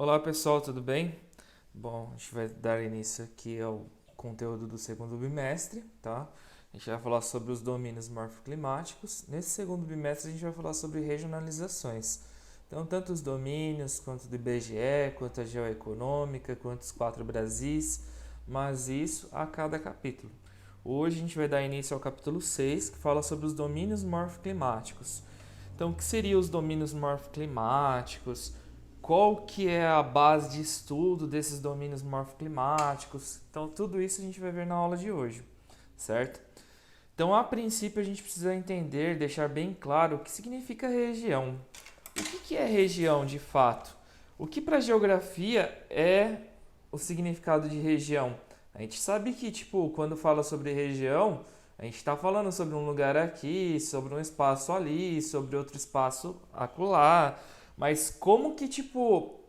Olá pessoal, tudo bem? Bom, a gente vai dar início aqui ao conteúdo do segundo bimestre, tá? A gente vai falar sobre os domínios morfoclimáticos. Nesse segundo bimestre a gente vai falar sobre regionalizações. Então, tanto os domínios, quanto do IBGE, quanto a geoeconômica, quanto os 4 Brasis, mas isso a cada capítulo. Hoje a gente vai dar início ao capítulo 6, que fala sobre os domínios morfoclimáticos. Então, o que seriam os domínios morfoclimáticos? Qual que é a base de estudo desses domínios morfoclimáticos? Então, tudo isso a gente vai ver na aula de hoje, certo? Então, a princípio, a gente precisa entender, deixar bem claro o que significa região. O que é região de fato? O que para a geografia é o significado de região? A gente sabe que, tipo, quando fala sobre região, a gente está falando sobre um lugar aqui, sobre um espaço ali, sobre outro espaço acolá. Mas como que, tipo,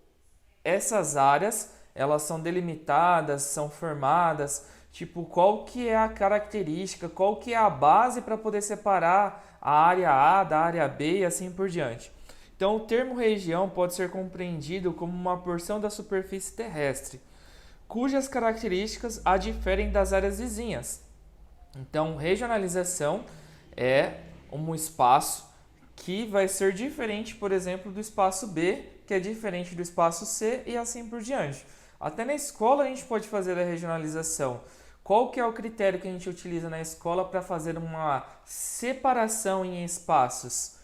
essas áreas, elas são delimitadas, são formadas, tipo, qual que é a característica, qual que é a base para poder separar a área A da área B e assim por diante. Então, o termo região pode ser compreendido como uma porção da superfície terrestre, cujas características a diferem das áreas vizinhas. Então, regionalização é um espaço que vai ser diferente, por exemplo, do espaço B, que é diferente do espaço C e assim por diante. Até na escola a gente pode fazer a regionalização. Qual que é o critério que a gente utiliza na escola para fazer uma separação em espaços?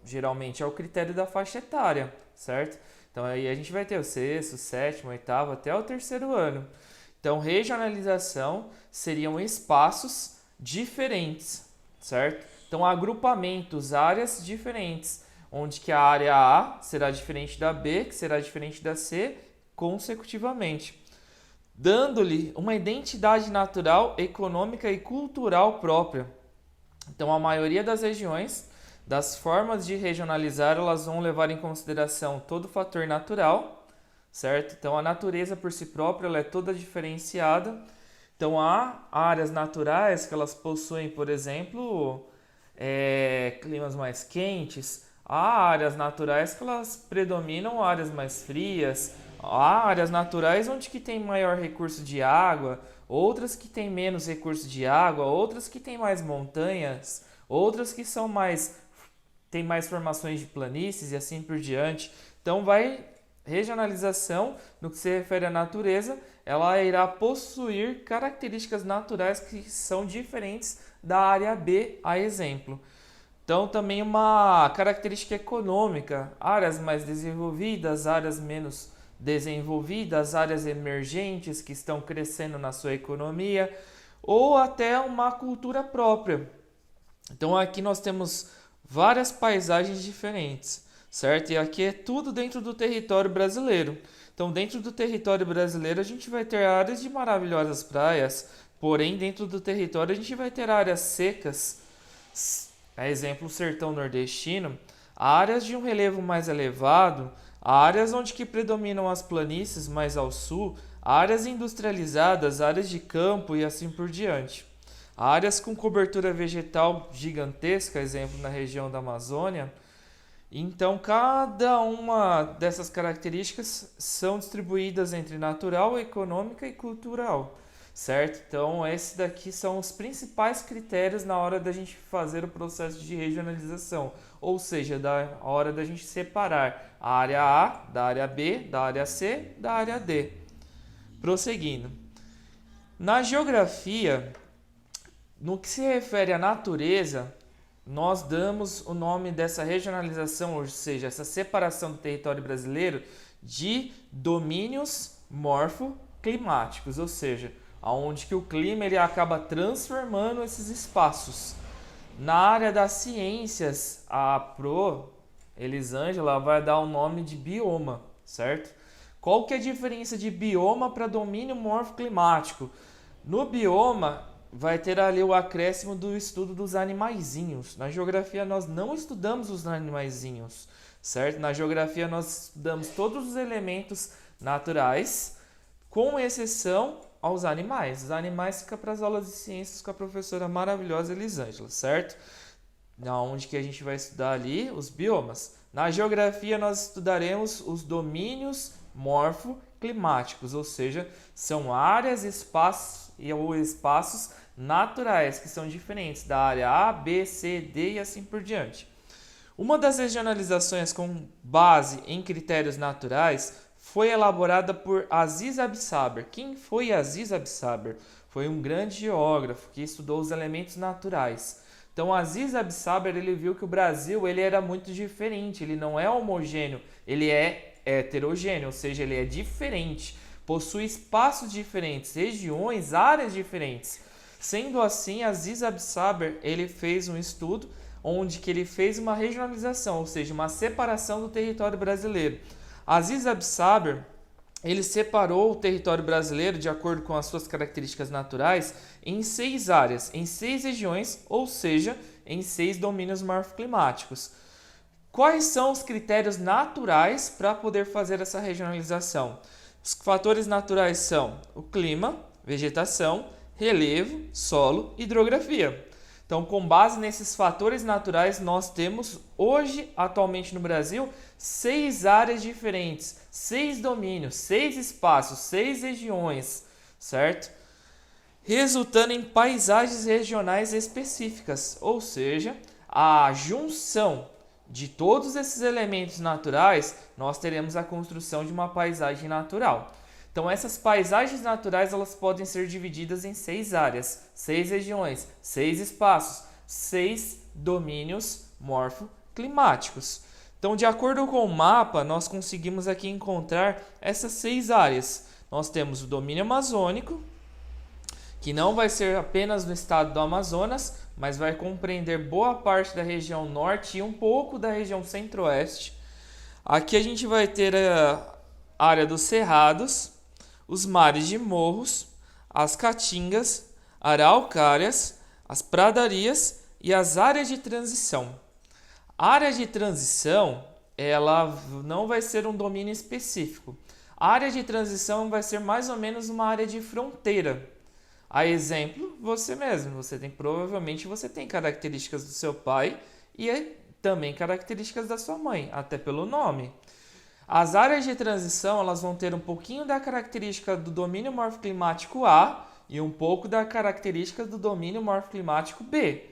Geralmente é o critério da faixa etária, certo? Então aí a gente vai ter o sexto, sétimo, oitavo, até o terceiro ano. Então, regionalização seriam espaços diferentes, certo? Então, agrupamentos, áreas diferentes, onde que a área A será diferente da B, que será diferente da C, consecutivamente, dando-lhe uma identidade natural, econômica e cultural própria. Então, a maioria das regiões, das formas de regionalizar, elas vão levar em consideração todo o fator natural, certo? Então, a natureza por si própria ela é toda diferenciada. Então, há áreas naturais que elas possuem, por exemplo, climas mais quentes. Há áreas naturais que elas predominam áreas mais frias. Há áreas naturais onde que tem maior recurso de água, outras que têm menos recurso de água, outras que têm mais montanhas, outras que são mais tem mais formações de planícies e assim por diante. Então vai regionalização no que se refere à natureza, ela irá possuir características naturais que são diferentes da área B, a exemplo. Então, também uma característica econômica, áreas mais desenvolvidas, áreas menos desenvolvidas, áreas emergentes que estão crescendo na sua economia, ou até uma cultura própria. Então, aqui nós temos várias paisagens diferentes, certo? E aqui é tudo dentro do território brasileiro. Então, dentro do território brasileiro, a gente vai ter áreas de maravilhosas praias, porém, dentro do território, a gente vai ter áreas secas, a exemplo, o sertão nordestino, áreas de um relevo mais elevado, áreas onde que predominam as planícies mais ao sul, áreas industrializadas, áreas de campo e assim por diante. Áreas com cobertura vegetal gigantesca, exemplo na região da Amazônia. Então, cada uma dessas características são distribuídas entre natural, econômica e cultural, certo? Então, esses daqui são os principais critérios na hora da gente fazer o processo de regionalização, ou seja, da hora da gente separar a área A da área B, da área C, da área D. Prosseguindo. Na geografia, no que se refere à natureza, nós damos o nome dessa regionalização, ou seja, essa separação do território brasileiro de domínios morfoclimáticos, ou seja, aonde que o clima ele acaba transformando esses espaços. Na área das ciências, a Pro Elisângela vai dar o nome de bioma, certo? Qual que é a diferença de bioma para domínio morfoclimático? No bioma, vai ter ali o acréscimo do estudo dos animaizinhos. Na geografia nós não estudamos os animaizinhos, certo? Na geografia nós estudamos todos os elementos naturais, com exceção aos animais. Os animais ficam para as aulas de ciências com a professora maravilhosa Elisângela, certo? Onde que a gente vai estudar ali os biomas. Na geografia nós estudaremos os domínios morfoclimáticos, ou seja, são áreas, espaços ou espaços naturais que são diferentes da área A, B, C, D e assim por diante. Uma das regionalizações com base em critérios naturais foi elaborada por Aziz Absaber. Quem foi Aziz Absaber? Foi um grande geógrafo que estudou os elementos naturais. Então, Aziz Absaber, ele viu que o Brasil ele era muito diferente, ele não é homogêneo, ele é heterogêneo, ou seja, ele é diferente, possui espaços diferentes, regiões, áreas diferentes. Sendo assim, Aziz Absaber, ele fez um estudo onde que ele fez uma regionalização, ou seja, uma separação do território brasileiro. Aziz Absaber, ele separou o território brasileiro, de acordo com as suas características naturais, em 6 áreas, em 6 regiões, ou seja, em 6 domínios morfoclimáticos. Quais são os critérios naturais para poder fazer essa regionalização? Os fatores naturais são o clima, vegetação, relevo, solo e hidrografia. Então, com base nesses fatores naturais, nós temos hoje, atualmente no Brasil, 6 áreas diferentes, 6 domínios, 6 espaços, 6 regiões, certo? Resultando em paisagens regionais específicas, ou seja, a junção de todos esses elementos naturais, nós teremos a construção de uma paisagem natural. Então, essas paisagens naturais elas podem ser divididas em 6 áreas, 6 regiões, 6 espaços, 6 domínios morfoclimáticos. Então, de acordo com o mapa, nós conseguimos aqui encontrar essas 6 áreas. Nós temos o domínio amazônico, que não vai ser apenas no estado do Amazonas, mas vai compreender boa parte da região norte e um pouco da região centro-oeste. Aqui a gente vai ter a área dos cerrados, os mares de morros, as caatingas, araucárias, as pradarias e as áreas de transição. A área de transição, ela não vai ser um domínio específico. A área de transição vai ser mais ou menos uma área de fronteira. A exemplo, você mesmo, provavelmente você tem características do seu pai e também características da sua mãe, até pelo nome. As áreas de transição elas vão ter um pouquinho da característica do domínio morfoclimático A e um pouco da característica do domínio morfoclimático B.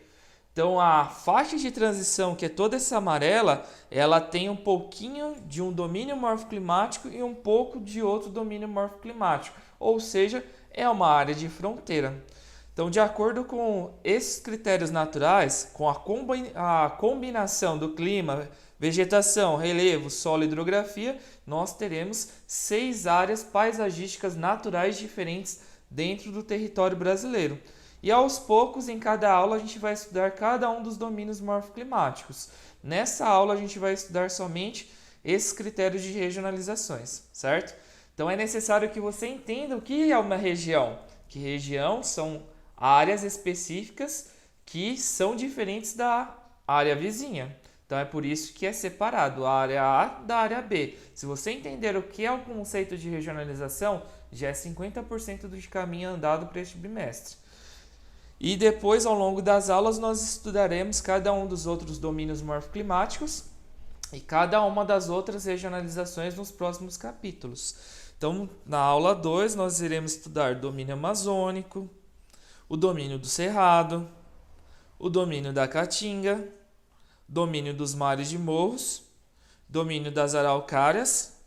Então, a faixa de transição, que é toda essa amarela, ela tem um pouquinho de um domínio morfoclimático e um pouco de outro domínio morfoclimático, ou seja, é uma área de fronteira. Então, de acordo com esses critérios naturais, com a combinação do clima, vegetação, relevo, solo e hidrografia, nós teremos 6 áreas paisagísticas naturais diferentes dentro do território brasileiro. E aos poucos, em cada aula, a gente vai estudar cada um dos domínios morfoclimáticos. Nessa aula, a gente vai estudar somente esses critérios de regionalizações, certo? Então, é necessário que você entenda o que é uma região. Que região são áreas específicas que são diferentes da área vizinha. Então, é por isso que é separado a área A da área B. Se você entender o que é o conceito de regionalização, já é 50% do caminho andado para este bimestre. E depois, ao longo das aulas, nós estudaremos cada um dos outros domínios morfoclimáticos e cada uma das outras regionalizações nos próximos capítulos. Então, na aula 2, nós iremos estudar o domínio amazônico, o domínio do cerrado, o domínio da caatinga, domínio dos mares de morros, domínio das araucárias,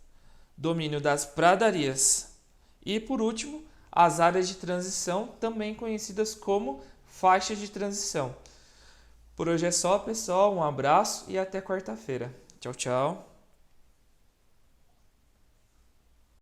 domínio das pradarias e, por último, as áreas de transição, também conhecidas como faixas de transição. Por hoje é só, pessoal. Um abraço e até quarta-feira. Tchau, tchau.